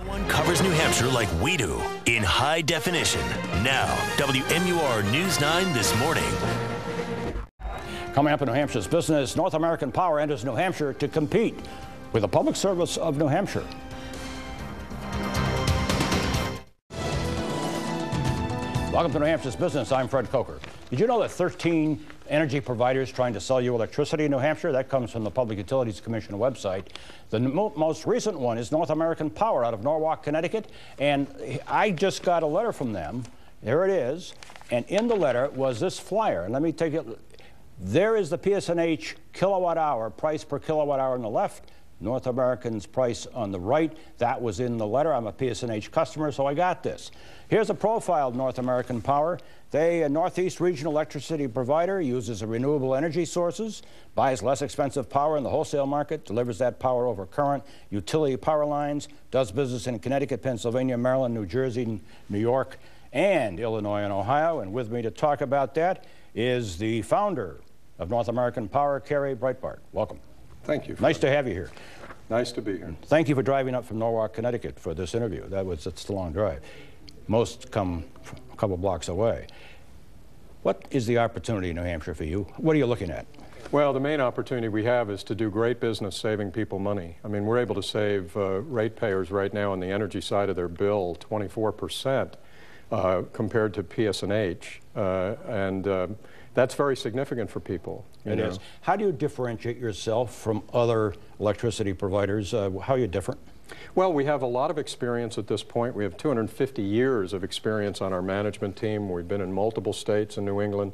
One covers New Hampshire like we do, in high definition. Now, WMUR News 9 this morning. Coming up in New Hampshire's business, North American Power enters New Hampshire to compete with the Public Service of New Hampshire. Welcome to New Hampshire's business. I'm Fred Coker. Did you know that 13 energy providers trying to sell you electricity in New Hampshire? That comes from the Public Utilities Commission website. The most recent one is North American Power out of Norwalk, Connecticut. And I just got a letter from them. There it is. And in the letter was this flyer. And let me take it. There is the PSNH kilowatt hour, price per kilowatt hour on the left. North American's price on the right. That was in the letter. I'm a PSNH customer, so I got this. Here's a profile of North American Power. They, a Northeast regional electricity provider, uses renewable energy sources, buys less expensive power in the wholesale market, delivers that power over current utility power lines, does business in Connecticut, Pennsylvania, Maryland, New Jersey, New York, and Illinois and Ohio. And with me to talk about that is the founder of North American Power, Carrie Breitbart. Welcome. Thank you. Nice to have you here. Nice to be here. Thank you for driving up from Norwalk, Connecticut for this interview. It's a long drive. Most come a couple blocks away. What is the opportunity in New Hampshire for you? What are you looking at? Well, the main opportunity we have is to do great business saving people money. I mean, we're able to save ratepayers right now on the energy side of their bill 24% compared to PSNH. That's very significant for people. It is. How do you differentiate yourself from other electricity providers? How are you different? Well, we have a lot of experience at this point. We have 250 years of experience on our management team. We've been in multiple states in New England.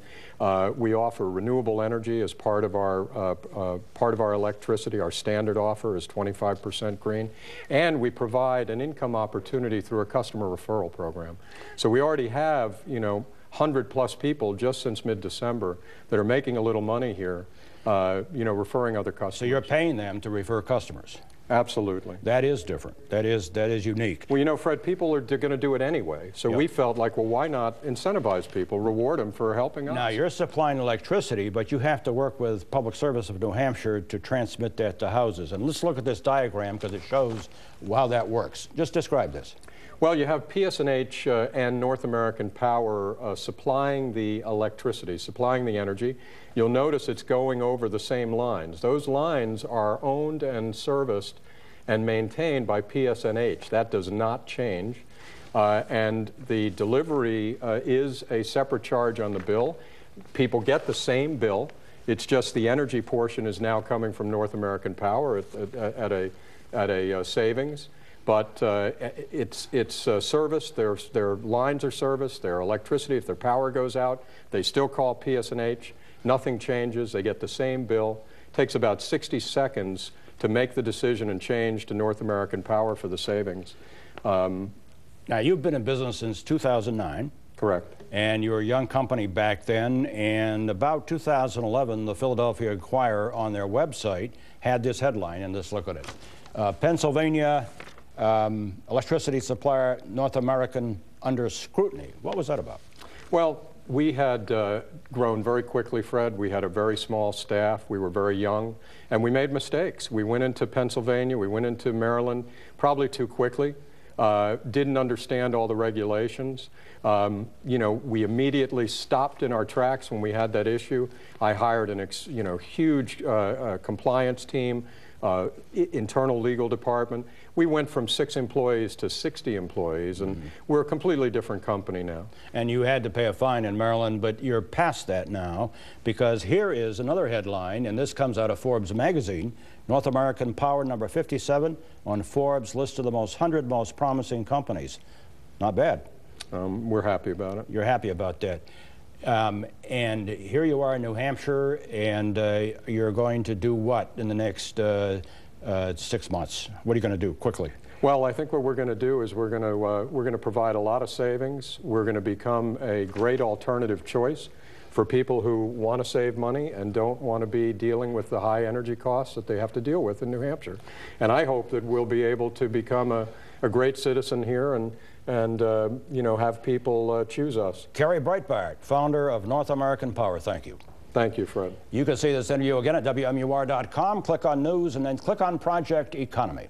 We offer renewable energy as part of our electricity. Our standard offer is 25% green. And we provide an income opportunity through a customer referral program. So we already have, 100+ people just since mid-December that are making a little money here, referring other customers. So you're paying them to refer customers? Absolutely. That is different. That is unique. Well, Fred, people are going to do it anyway. So we felt like, well, why not incentivize people, reward them for helping us? Now, you're supplying electricity, but you have to work with Public Service of New Hampshire to transmit that to houses. And let's look at this diagram because it shows how that works. Just describe this. Well, you have PSNH and North American Power supplying the electricity, supplying the energy. You'll notice it's going over the same lines. Those lines are owned and serviced and maintained by PSNH. That does not change. And the delivery is a separate charge on the bill. People get the same bill. It's just the energy portion is now coming from North American Power at a savings. But it's serviced, their lines are serviced, their electricity, if their power goes out, they still call PSNH. Nothing changes. They get the same bill. It takes about 60 seconds to make the decision and change to North American Power for the savings. Now, you've been in business since 2009. Correct. And you were a young company back then, and about 2011, the Philadelphia Inquirer on their website had this headline, and let's look at it. Pennsylvania electricity supplier North American under scrutiny. What was that about? Well, we had grown very quickly, Fred. We had a very small staff. We were very young, and we made mistakes. We went into Pennsylvania, we went into Maryland probably too quickly, didn't understand all the regulations. We immediately stopped in our tracks when we had that issue. I hired an huge compliance team, internal legal department. We went from 6 employees to 60 employees, and we're a completely different company now. And you had to pay a fine in Maryland, but you're past that now, because here is another headline, and this comes out of Forbes magazine. North American Power, number 57 on Forbes, list of the 100 most promising companies. Not bad. We're happy about it. You're happy about that. And here you are in New Hampshire, and you're going to do what in the next 6 months? What are you going to do quickly? Well, I think what we're going to do is we're going to provide a lot of savings. We're going to become a great alternative choice for people who want to save money and don't want to be dealing with the high energy costs that they have to deal with in New Hampshire. And I hope that we'll be able to become a great citizen here and have people choose us. Carrie Breitbart, founder of North American Power, thank you. Thank you, Fred. You can see this interview again at WMUR.com. Click on News and then click on Project Economy.